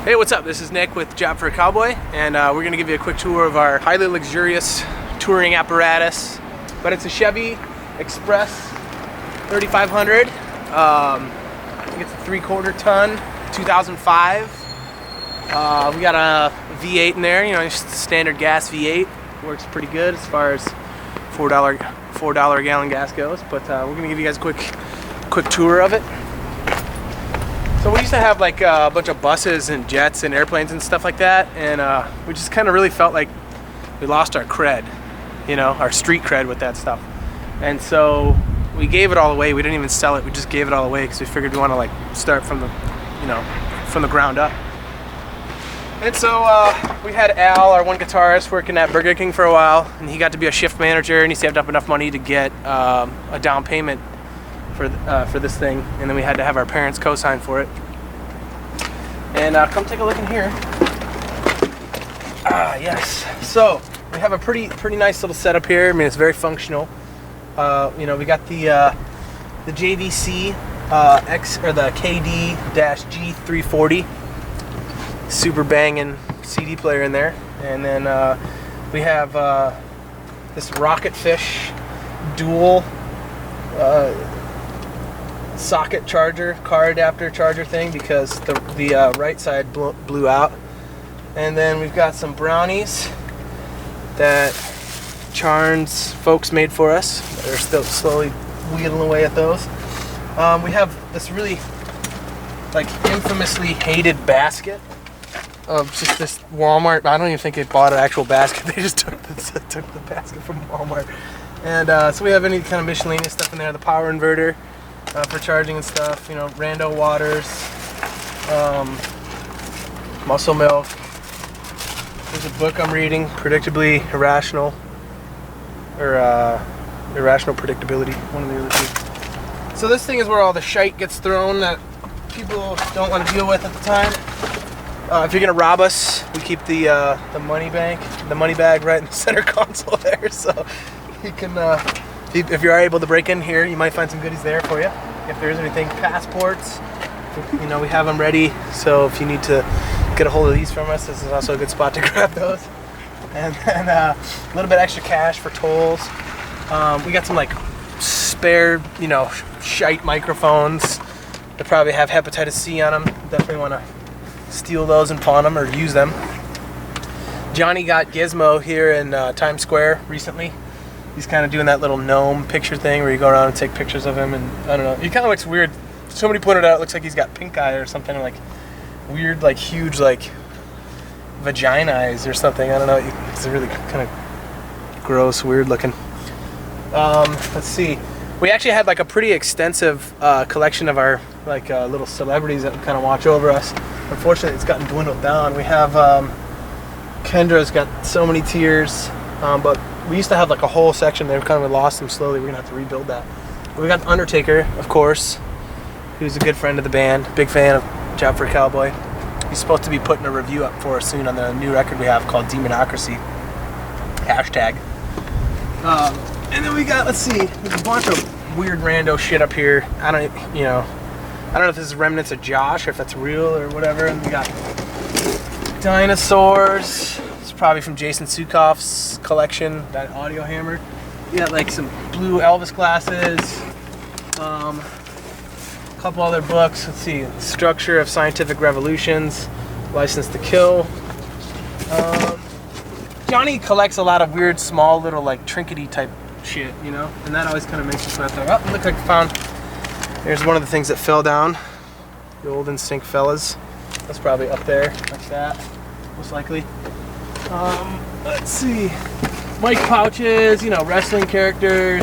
Hey, what's up? This is Nick with For A Cowboy, and we're going to give you a quick tour of our highly luxurious touring apparatus. But it's a Chevy Express 3500. I think it's a 3/4 ton, 2005. We got a V8 in there, you know, just standard gas V8. Works pretty good as far as $4 a gallon gas goes. But we're going to give you guys a quick tour of it. So we used to have like a bunch of buses and jets and airplanes and stuff like that, and we just kind of really felt like we lost our cred, you know, our street cred with that stuff. And so we gave it all away. We didn't even sell it. We just gave it all away because we figured we want to like start from the, you know, from the ground up. And so we had Al, our one guitarist, working at Burger King for a while, and he got to be a shift manager, and he saved up enough money to get a down payment for this thing, and then we had to have our parents co-sign for it. And come take a look in here. Yes. So we have a pretty nice little setup here. I mean, it's very functional. You know, we got the JVC X or the KD-G340 super banging CD player in there, and then we have this Rocketfish dual socket charger, car adapter charger thing, because the right side blew out. And then we've got some brownies that Charn's folks made for us. They're still slowly wheeling away at those. We have this really like infamously hated basket of just this Walmart. I don't even think they bought an actual basket. They just took the basket from Walmart. And so we have any kind of miscellaneous stuff in there. The power inverter for charging and stuff, you know, Rando waters, muscle milk. There's a book I'm reading, Predictably Irrational, or Irrational Predictability, one of the other two. So this thing is where all the shite gets thrown that people don't want to deal with at the time. If you're gonna rob us, we keep the money bag right in the center console there, so you can. If you are able to break in here, you might find some goodies there for you. If there's anything, passports, you know, we have them ready. So if you need to get a hold of these from us, this is also a good spot to grab those. And then a little bit extra cash for tolls. We got some like spare, you know, shite microphones that probably have hepatitis C on them. Definitely want to steal those and pawn them or use them. Johnny got Gizmo here in Times Square recently. He's kind of doing that little gnome picture thing where you go around and take pictures of him, and I don't know, he kind of looks weird. Somebody pointed out it looks like he's got pink eye or something, like weird, like huge, like vagina eyes or something. I don't know. It's really kind of gross, weird looking. Let's see. We actually had like a pretty extensive collection of our like little celebrities that kind of watch over us. Unfortunately, it's gotten dwindled down. We have Kendra's got So Many Tears, but we used to have like a whole section. They've kind of lost them slowly. We're gonna have to rebuild that. We got the Undertaker, of course, who's a good friend of the band, big fan of For A Cowboy. He's supposed to be putting a review up for us soon on the new record we have called Demonocracy. #. And then we got, let's see, there's a bunch of weird rando shit up here. I don't know if this is remnants of Josh or if that's real or whatever. And we got dinosaurs. It's probably from Jason Sukoff's collection, that audio hammer. We got like some blue Elvis glasses. A couple other books. Let's see, Structure of Scientific Revolutions, License to Kill. Johnny collects a lot of weird, small, little like trinkety type shit, you know, and that always kind of makes us laugh. Oh, look, I found. Here's one of the things that fell down. The old NSYNC fellas. That's probably up there, like that, most likely. Let's see, mic pouches, you know, wrestling characters.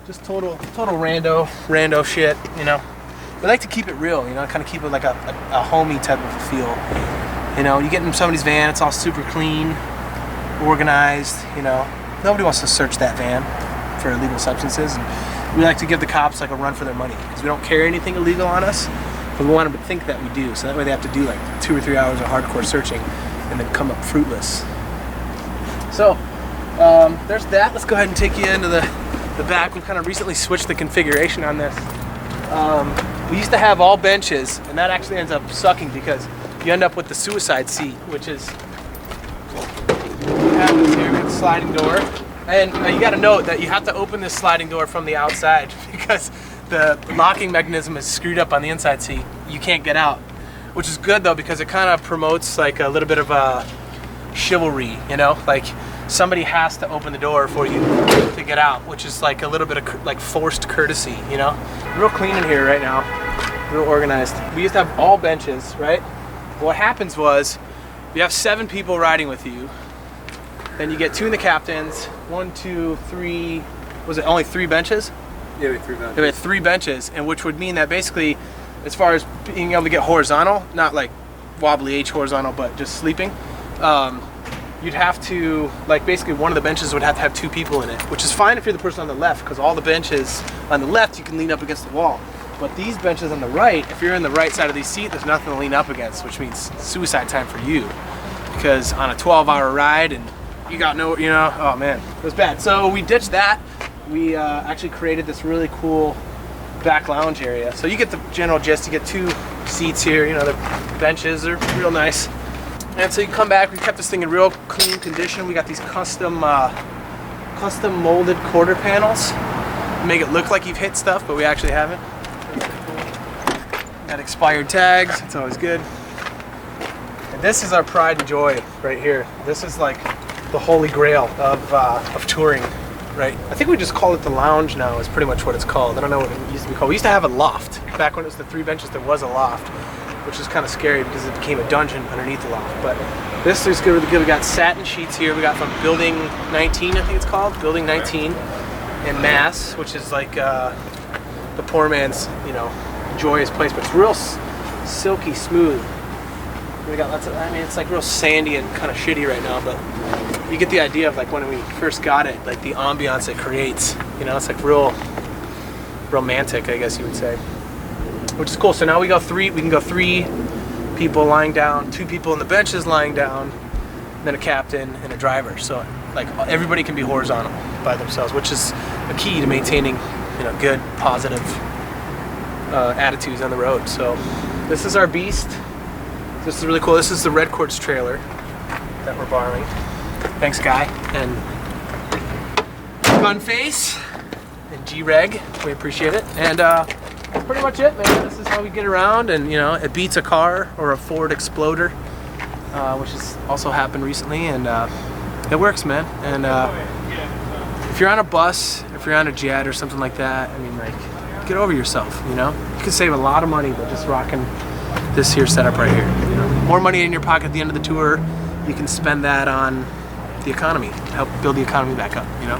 Just total rando shit, you know. We like to keep it real, you know, kind of keep it like a homey type of a feel. You know, you get in somebody's van, it's all super clean, organized, you know. Nobody wants to search that van for illegal substances. And we like to give the cops like a run for their money because we don't carry anything illegal on us, but we want them to think that we do. So that way they have to do like 2 or 3 hours of hardcore searching and then come up fruitless. So there's that. Let's go ahead and take you into the back. We've kind of recently switched the configuration on this. We used to have all benches, and that actually ends up sucking because you end up with the suicide seat, which is what happens here with the sliding door. And you got to note that you have to open this sliding door from the outside because the locking mechanism is screwed up on the inside seat. You can't get out, which is good though because it kind of promotes like a little bit of chivalry, you know, like somebody has to open the door for you to get out, which is like a little bit of like forced courtesy, you know. Real clean in here right now, real organized. We used to have all benches, right? What happens was you have 7 people riding with you. Then you get 2 in the captains, 1, 2, 3, was it only 3 benches? Yeah, we had 3 benches. We had 3 benches, and which would mean that basically, as far as being able to get horizontal, not like wobbly H horizontal, but just sleeping, you'd have to, like basically one of the benches would have to have 2 people in it, which is fine if you're the person on the left, because all the benches on the left, you can lean up against the wall. But these benches on the right, if you're in the right side of the seat, there's nothing to lean up against, which means suicide time for you. Because on a 12-hour ride, and you got no, you know, oh man, it was bad. So we ditched that. We actually created this really cool back lounge area. So you get the general gist. You get 2 seats here. You know, the benches are real nice. And so you come back. We kept this thing in real clean condition. We got these custom molded quarter panels. Make it look like you've hit stuff, but we actually haven't. Got expired tags. It's always good. And this is our pride and joy right here. This is like the holy grail of touring, right? I think we just call it the lounge now is pretty much what it's called. I don't know what it used to be called. We used to have a loft. Back when it was the 3 benches, there was a loft, which is kind of scary because it became a dungeon underneath the loft. But this is good. We got satin sheets here. We got from Building 19, I think it's called. Building 19 in Mass, which is like the poor man's, you know, joyous place. But it's real silky smooth. We got lots of, I mean, it's like real sandy and kind of shitty right now, but you get the idea of like when we first got it, like the ambiance it creates, you know, it's like real romantic, I guess you would say, which is cool. So now we can go 3 people lying down, 2 people in the benches lying down, and then a captain and a driver. So like everybody can be horizontal by themselves, which is a key to maintaining, you know, good, positive attitudes on the road. So this is our beast. This is really cool. This is the Red Quartz trailer that we're borrowing. Thanks, Guy. And Gunface and G-Reg. We appreciate it. And that's pretty much it, man. This is how we get around. And, you know, it beats a car or a Ford Exploder, which has also happened recently. And it works, man. And if you're on a bus, if you're on a jet or something like that, I mean, like, get over yourself, you know? You can save a lot of money by just rocking this here setup right here. You know, more money in your pocket at the end of the tour, you can spend that on the economy, help build the economy back up, you know?